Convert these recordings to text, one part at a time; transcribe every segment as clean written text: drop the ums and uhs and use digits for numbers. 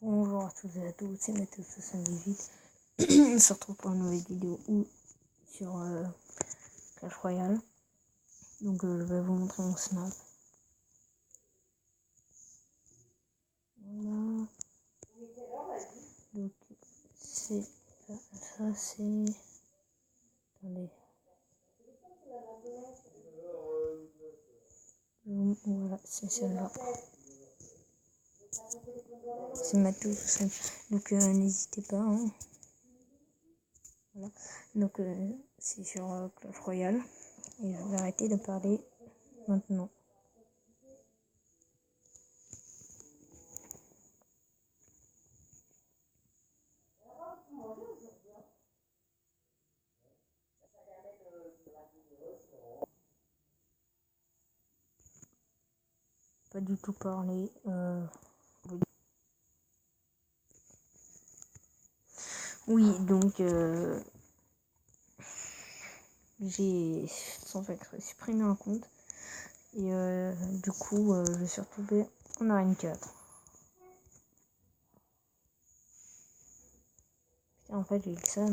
Bonjour à tous et à tous, c'est Mathéo78. On se retrouve pour une nouvelle vidéo sur Clash Royale. Donc je vais vous montrer mon snap. Voilà. Donc c'est ça, c'est... Attendez. Voilà, c'est celle-là. C'est Mathéo78. Donc n'hésitez pas. Hein. Voilà. Donc c'est sur Clash Royale. Et je vais arrêter de parler maintenant. Pas du tout parler. Oui, donc j'ai sans faire supprimé un compte et du coup je suis retombée en arène 4. Putain, en fait j'ai que ça,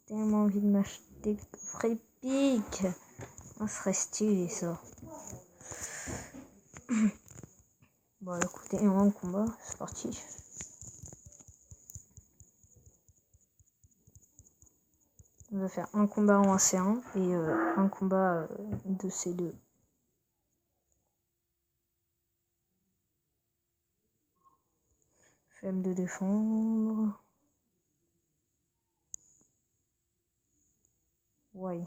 tellement envie de m'acheter coffret pique. Ça serait stylé ça. Bon écoutez, un combat, c'est parti. On va faire un combat en C1 et un combat de C2. Flemme de défendre. Ouais.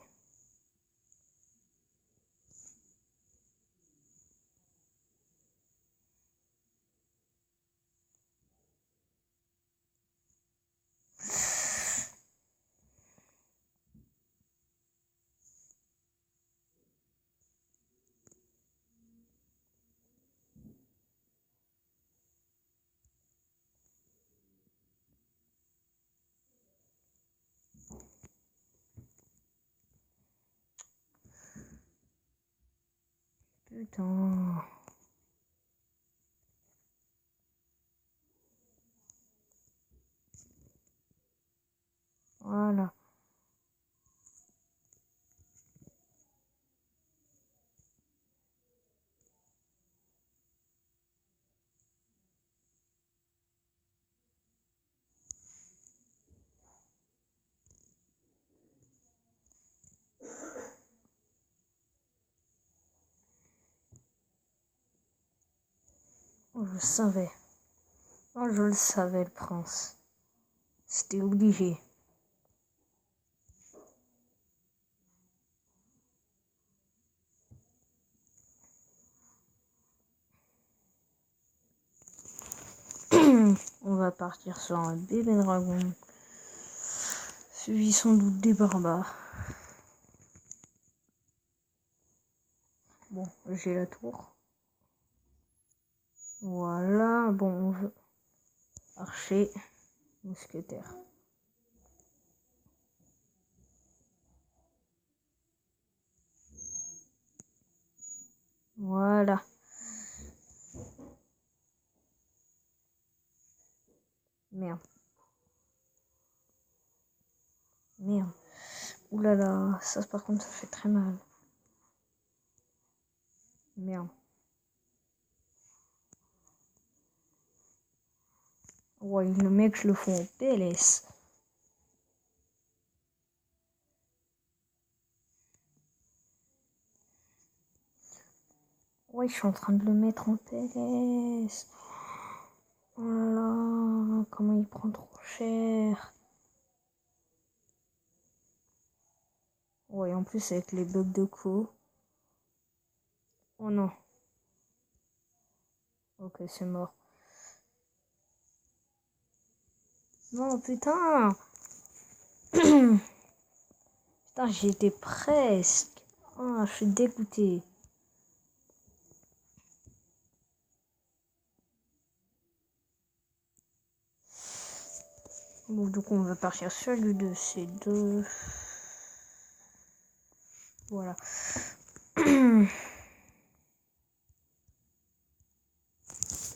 Putain. Voilà. Oh, je savais. Oh, je le savais, le prince. C'était obligé. On va partir sur un bébé dragon. Suivi sans doute des barbares. Bon, j'ai la tour. Voilà, bon, on veut archer, mousquetaire. Voilà. Merde. Merde. Oulala, ça par contre ça fait très mal. Merde. Ouais, le mec, je le fais en PLS. Ouais, je suis en train de le mettre en PLS. Oh là là, comment il prend trop cher. Ouais, en plus avec les bugs de co. Oh non. Ok, c'est mort. Non, putain. Putain, j'y étais presque. Ah, je suis dégoûtée. Bon, donc on va partir sur le 2 C2. Voilà.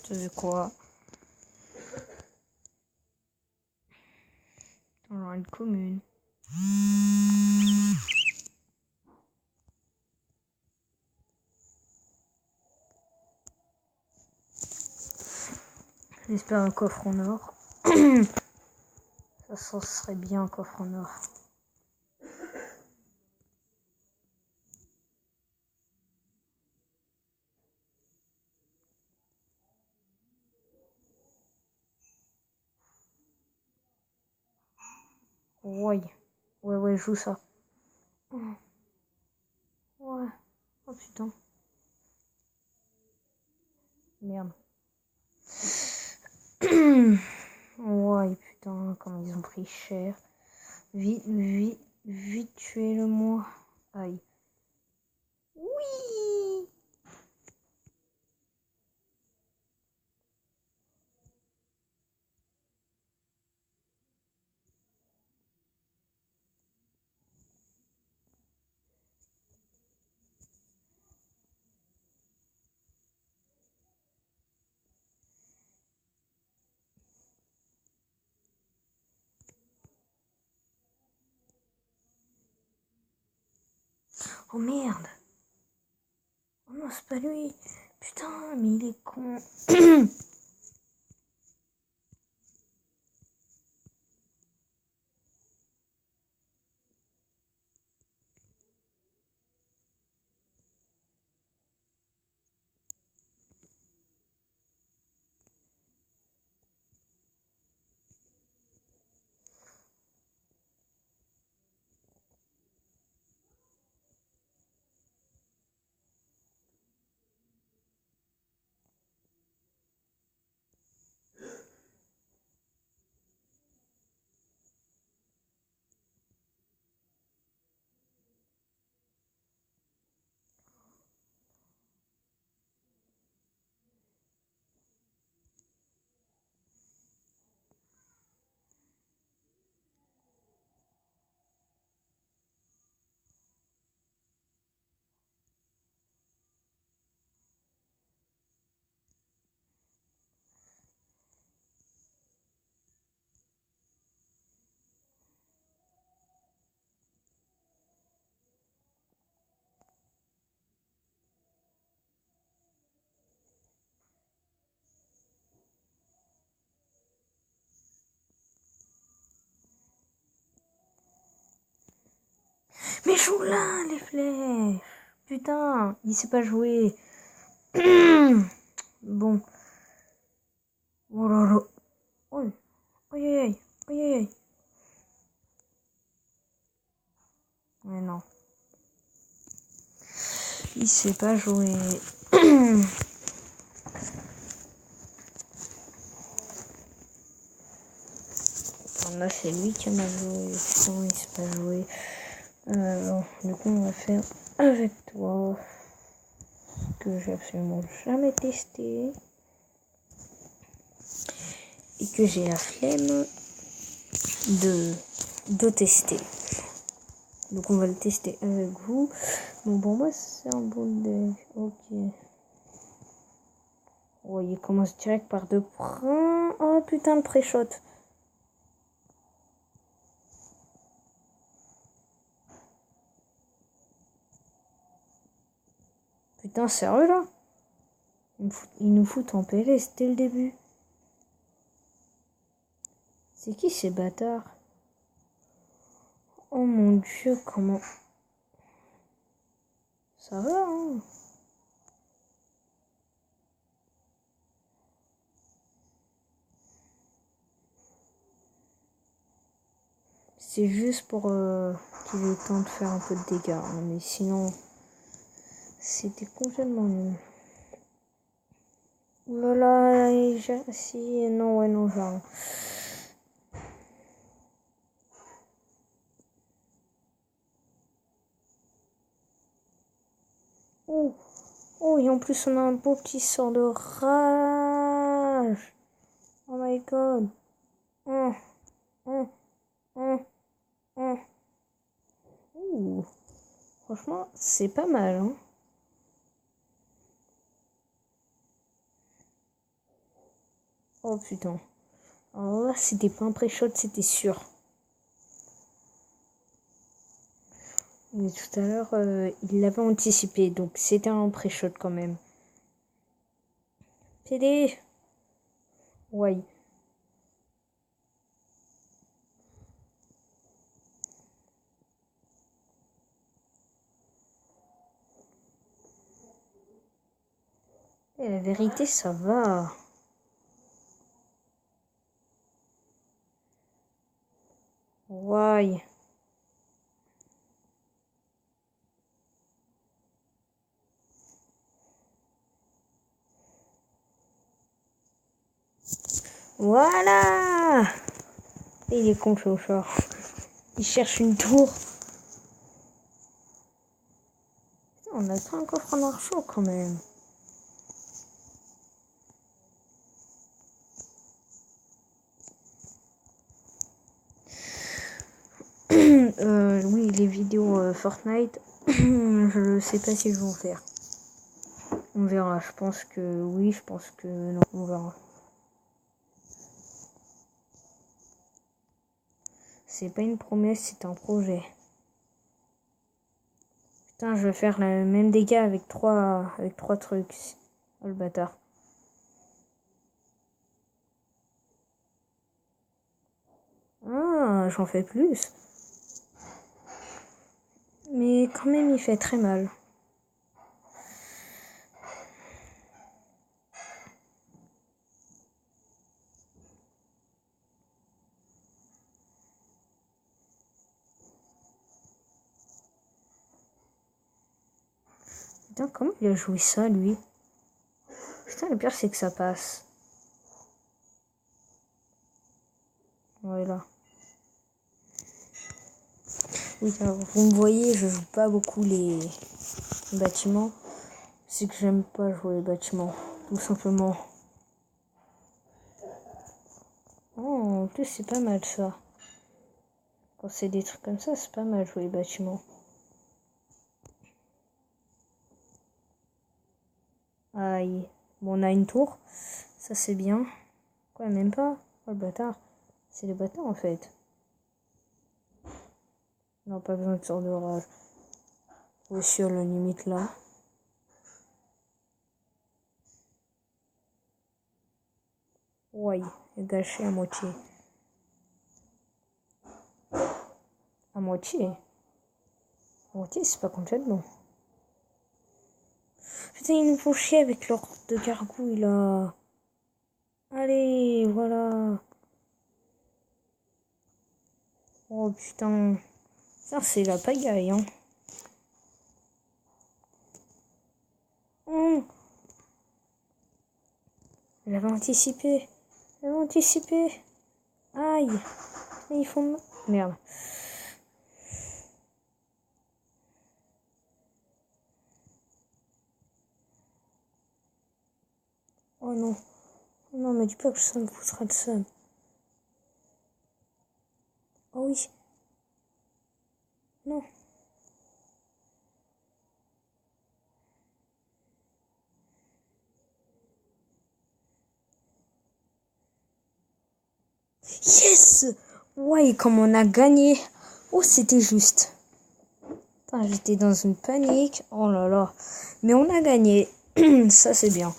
Tu sais quoi? avoir une commune. J'espère un coffre en or. Ça serait bien un coffre en or. Ouais. Ouais, je joue ça. Ouais. Oh putain. Merde. Ouais, putain, comme ils ont pris cher. Vite, tuez-le-moi. Aïe. Oui. Oh merde. Oh non, c'est pas lui. Putain, mais il est con. Mais joue là, les flèches. Putain, il sait pas jouer. Bon. Oh là là. Oh. Aïe aïe aïe. Aïe aïe aïe. Mais non. Il sait pas jouer. Là, c'est lui qui m'a joué. Putain, il sait pas jouer. Bon, du coup, on va faire avec toi. Que j'ai absolument jamais testé. Et que j'ai la flemme de tester. Donc on va le tester avec vous. Bon, pour moi c'est un bon deck. Ok. Oh, il commence direct par 2 points. Oh putain, le pré-shot. Putain, sérieux là? Il nous fout en PLS dès le début. C'est qui ces bâtards? Oh mon dieu, comment... Ça va, hein? C'est juste pour qu'il ait le temps de faire un peu de dégâts. Hein, mais sinon, c'était complètement nul. Voilà, si, non, ouais, non, genre. Oh, oh, et en plus, on a un beau petit sort de rage. Oh my god. Oh, oh, oh, oh. Ouh. Franchement, c'est pas mal, hein. Oh putain. Alors là, c'était pas un pré-shot, c'était sûr. Mais tout à l'heure, il l'avait anticipé, donc c'était un pré-shot quand même. PD. Ouais. Et la vérité, ça va. Ouais. Voilà. Et il est con, chauffeur. Il cherche une tour. Putain, on a pas un coffre en argent quand même. Oui, les vidéos Fortnite, je sais pas si je vais en faire. On verra. Je pense que oui, je pense que non. On verra. C'est pas une promesse, c'est un projet. Putain, je vais faire le même dégâts avec trois trucs. Oh le bâtard. Ah, j'en fais plus. Mais quand même, il fait très mal. Putain, comment il a joué ça, lui? Putain, le pire, c'est que ça passe. Voilà. Oui, alors, vous me voyez, je joue pas beaucoup les bâtiments. C'est que j'aime pas jouer les bâtiments, tout simplement. Oh, en plus, c'est pas mal ça. Quand c'est des trucs comme ça, c'est pas mal jouer les bâtiments. Aïe. Bon, on a une tour. Ça, c'est bien. Quoi, même pas? Oh, le bâtard. C'est le bâtard, en fait. Non, pas besoin de sort d'orage. Ou sur la limite, là. Ouais, gâché à moitié. À moitié. À moitié, c'est pas complètement. Putain, ils nous font chier avec leur de gargouille, là. Allez, voilà. Oh, putain. Ça, c'est la pagaille, hein. Oh, j'avais anticipé. J'avais anticipé. Aïe. Ils font... Merde. Oh non. Oh non, mais dis pas que ça me foutra de ça. Oh oui. Non. Yes! Ouais, comme on a gagné. Oh, c'était juste. Putain, j'étais dans une panique. Oh là là. Mais on a gagné. Ça, c'est bien.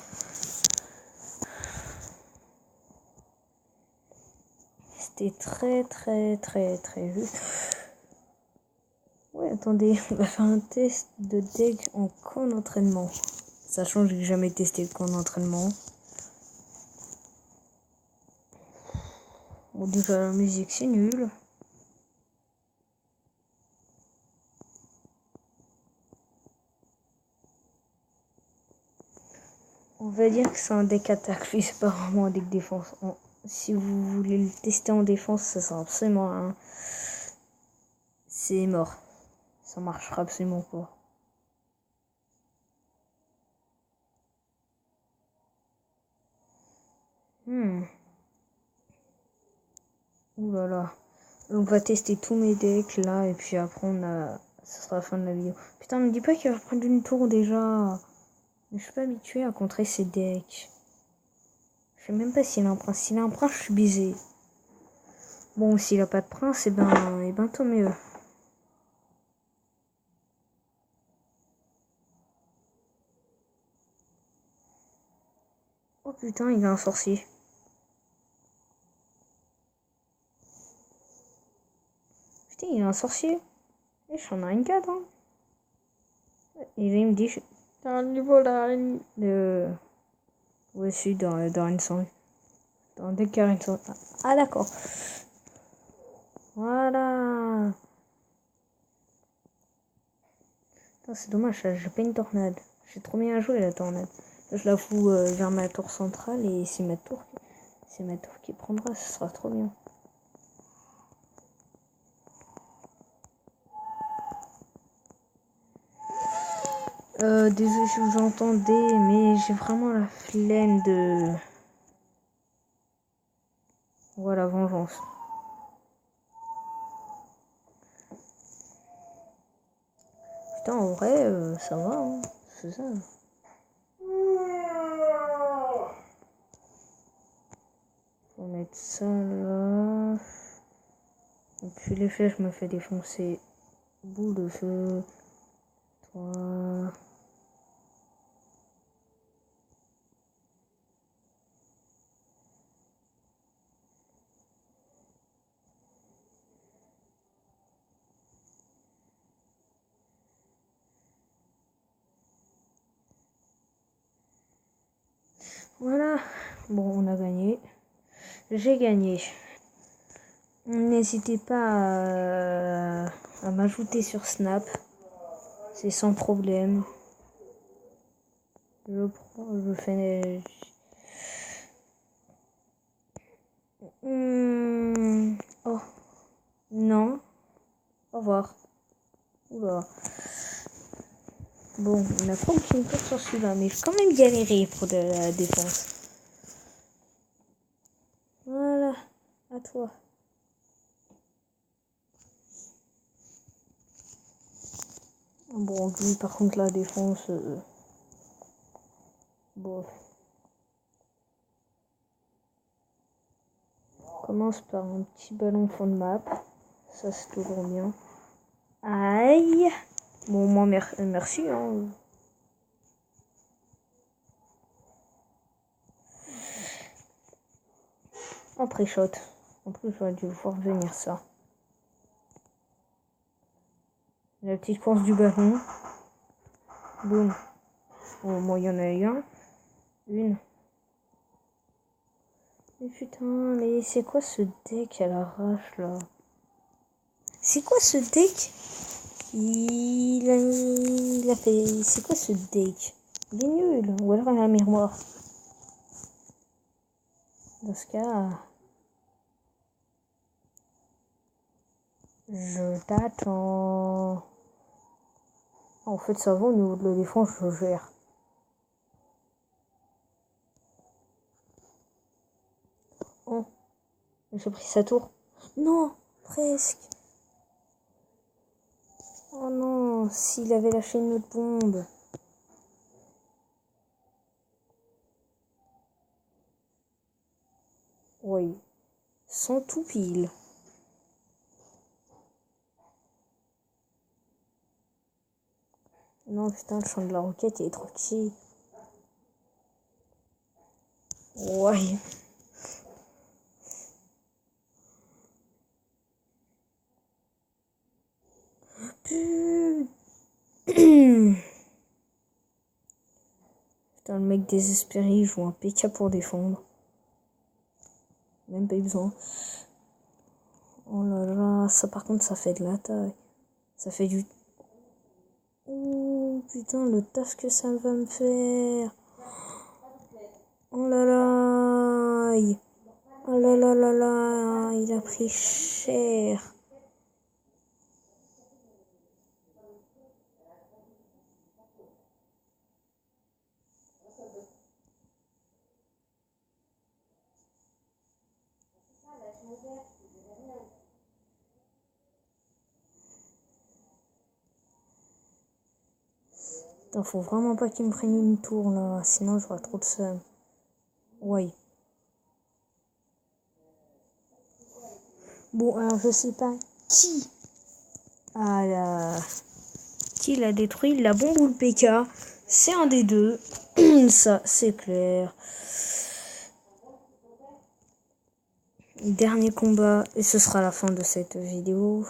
C'était très, très, très, très juste. Ouais, attendez. On va faire un test de deck en camp d'entraînement. Sachant que j'ai jamais testé le camp d'entraînement. Bon, déjà, la musique, c'est nul. On va dire que c'est un deck attaque, puis c'est pas vraiment un deck défense. Si vous voulez le tester en défense, ça sera absolument un... C'est mort. Ça marchera absolument pas. Ouh là là. On va tester tous mes decks là, et puis après ça sera la fin de la vidéo. Putain, me dis pas qu'il va prendre une tour déjà. Mais je suis pas habituée à contrer ces decks. Je sais même pas s'il a un prince. S'il a un prince, je suis baisée. Bon, s'il a pas de prince, et ben tant mieux. Putain, il a un sorcier. Putain, il a un sorcier. Et j'en ai une 4, hein. Et là, il me dit, t'as un niveau là, ouais, si, dans une sang. Dans des carrés de sang. Ah, d'accord. Voilà. C'est dommage, j'ai pas une tornade. J'ai trop bien joué la tornade. Là, je la fous vers ma tour centrale et c'est ma tour qui prendra, ce sera trop bien. Désolé si vous entendez, mais j'ai vraiment la flemme de... Voilà, vengeance. Putain, en vrai, ça va, hein. C'est ça. On va mettre ça là. Et puis les flèches me fait défoncer. Boule de feu. Toi. Voilà. Bon, on a gagné. J'ai gagné. N'hésitez pas à m'ajouter sur Snap. C'est sans problème. Je fais... Oh. Non. Au revoir. Oula. Bon, on n'a pas aucune tour sur celui-là, mais j'ai quand même galéré pour de la défense. Voilà. À toi. Bon, lui, par contre, la défense... Bon. On commence par un petit ballon fond de map. Ça, c'est toujours bien. Aïe. Bon, moi, merci. Hein. En pré-shot. En plus, j'aurais dû voir venir ça. La petite course du ballon. Boum. Bon, moi, il y en a eu un. Une. Mais putain, mais c'est quoi ce deck à l'arrache, là? C'est quoi ce deck? Il a fait... C'est quoi ce deck? Il est nul. Ou alors il a un miroir. Dans ce cas... Je t'attends. En fait, ça va, au niveau de la défense, je gère. Oh, j'ai pris sa tour. Non, presque. Oh non, s'il avait lâché une autre bombe. Oui, sans tout pile. Non, putain, le champ de la roquette, il est trop petit. Ouais. Putain, le mec désespéré, il joue un PK pour défendre. Même pas besoin. Oh là là, ça par contre, ça fait de la taille. Ça fait du... Oh putain, le taf que ça va me faire. Oh là là. Oh là là là là. Il a pris cher. Putain, faut vraiment pas qu'il me prenne une tour là, sinon j'aurai trop de seum. Ouais. Bon, alors je sais pas qui qui l'a détruit, la bombe ou le PK. C'est un des deux. Ça, c'est clair. Dernier combat, et ce sera la fin de cette vidéo.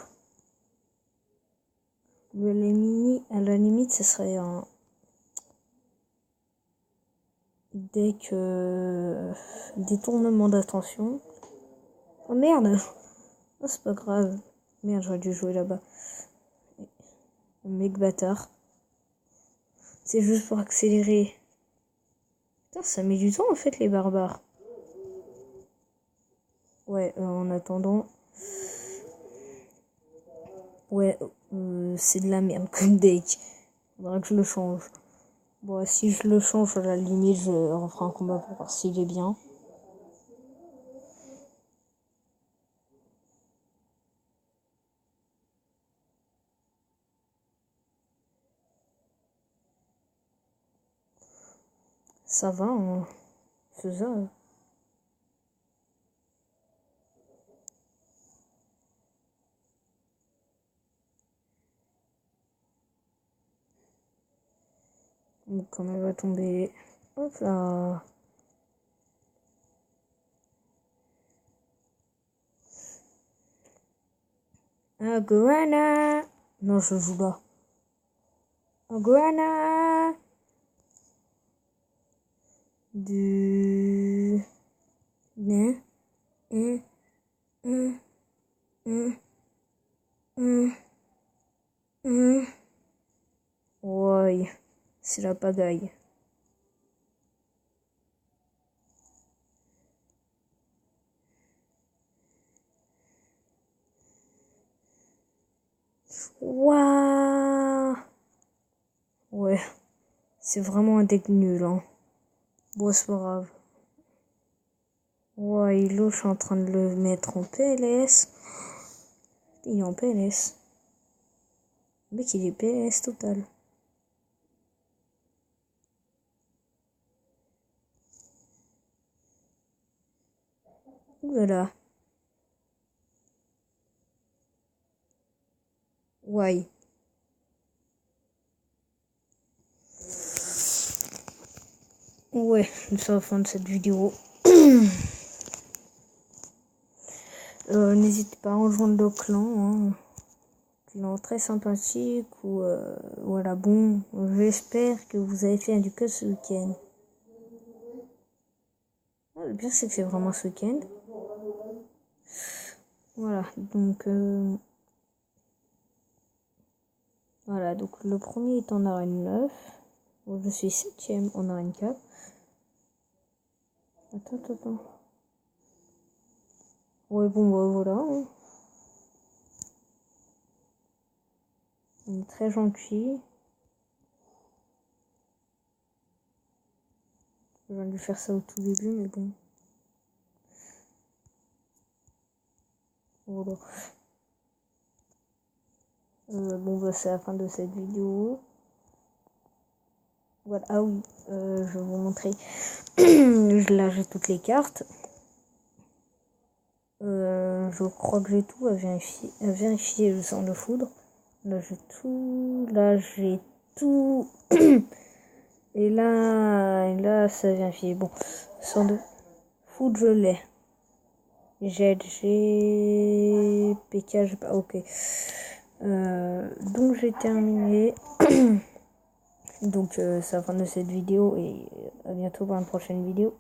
À la limite, ce serait un deck détournement d'attention. Oh merde! Oh, c'est pas grave. Merde, j'aurais dû jouer là-bas. Mec bâtard. C'est juste pour accélérer. Putain, ça met du temps en fait les barbares. Ouais, en attendant. Ouais, c'est de la merde comme deck. Faudra que je le change. Bon, si je le change, à la limite, je referai un combat pour voir s'il est bien. Ça va, hein. Faisable. Donc, quand elle va tomber. Hop là. Iguana. Non, je joue là. Iguana. De. Ne. Ouais, c'est la pagaille. Waouh. Ouais, c'est vraiment un deck nul, hein. Bon, c'est pas grave. Ouais, Ilo, je suis en train de le mettre en PLS. Il est en PLS. Le mec, il est PLS total. Ouh là là. Ouais. Ouais, c'est la fin de cette vidéo. N'hésitez pas à rejoindre le clan. Hein. Clan très sympathique. Ou voilà, bon. J'espère que vous avez fait un du code ce week-end. Ah, le pire, c'est que c'est vraiment ce week-end. Voilà, donc voilà, donc le premier est en arène 9. Bon, je suis 7ème en arène 4. Attends. Ouais, bon, bah voilà. Hein. On est très gentil. J'aurais dû faire ça au tout début, mais bon. Voilà. Bon, bah c'est la fin de cette vidéo. Voilà, ah oui, je vais vous montrer. Là, j'ai toutes les cartes. Je crois que j'ai tout à vérifier le sang de foudre. Là, j'ai tout. Là, j'ai tout. Et là, ça vérifie. Bon, sang de foudre, je l'ai. J'ai PK, j'ai pas. Ok. Donc, j'ai terminé. Donc, c'est la fin de cette vidéo et à bientôt pour une prochaine vidéo.